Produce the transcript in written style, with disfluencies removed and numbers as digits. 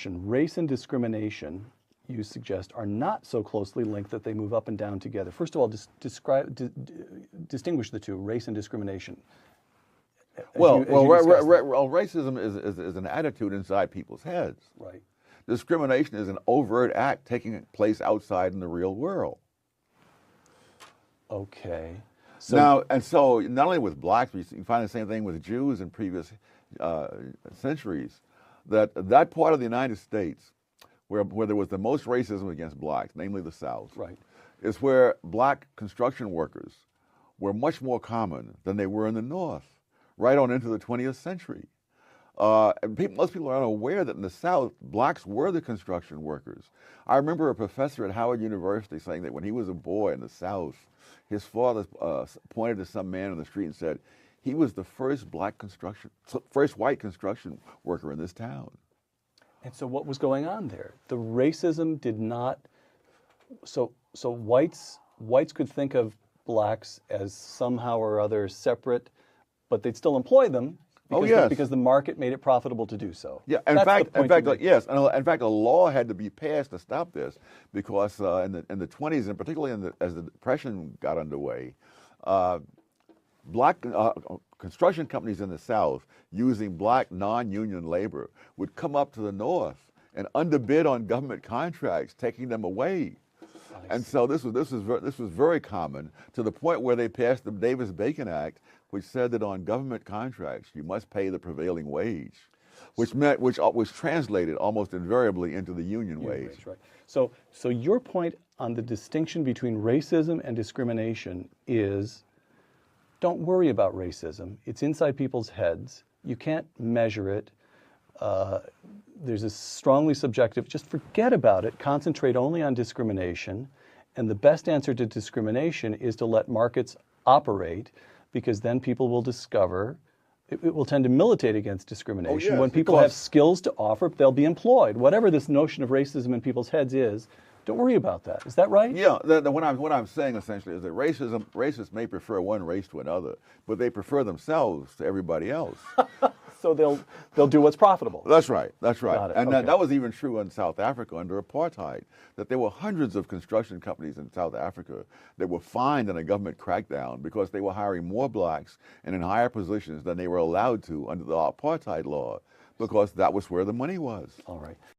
race and discrimination, you suggest, are not so closely linked that they move up and down together. First of all, distinguish the two, race and discrimination. Racism is an attitude inside people's heads. Right. Discrimination is an overt act taking place outside in the real world. Okay. So not only with blacks, but you find the same thing with Jews in previous centuries, that part of the United States where there was the most racism against blacks, namely the South, right, is where black construction workers were much more common than they were in the North, right on into the 20th century. And most people are unaware that in the South, blacks were the construction workers. I remember a professor at Howard University saying that when he was a boy in the South, his father pointed to some man on the street and said, he was the first white construction worker in this town. And so what was going on there? The racism did not, so whites could think of blacks as somehow or other separate, but they'd still employ them because the market made it profitable to do so. Yeah, in fact, yes. In fact, a law had to be passed to stop this because in the 20s, and particularly as the Depression got underway, black construction companies in the South using black non-union labor would come up to the North and underbid on government contracts, taking them away. And so this was very common, to the point where they passed the Davis-Bacon Act, which said that on government contracts you must pay the prevailing wage, which translated almost invariably into the union wage. Right. So your point on the distinction between racism and discrimination is, don't worry about racism. It's inside people's heads. You can't measure it. There's a strongly subjective, just forget about it, concentrate only on discrimination. And the best answer to discrimination is to let markets operate, because then people will discover, it will tend to militate against discrimination. When people have skills to offer, they'll be employed. Whatever this notion of racism in people's heads is, don't worry about that. Is that right? Yeah, what I'm saying essentially is that racists may prefer one race to another, but they prefer themselves to everybody else. So they'll do what's profitable. That's right. That's right. Got it. And Okay. that was even true in South Africa under apartheid, that there were hundreds of construction companies in South Africa that were fined in a government crackdown because they were hiring more blacks and in higher positions than they were allowed to under the apartheid law, because that was where the money was. All right.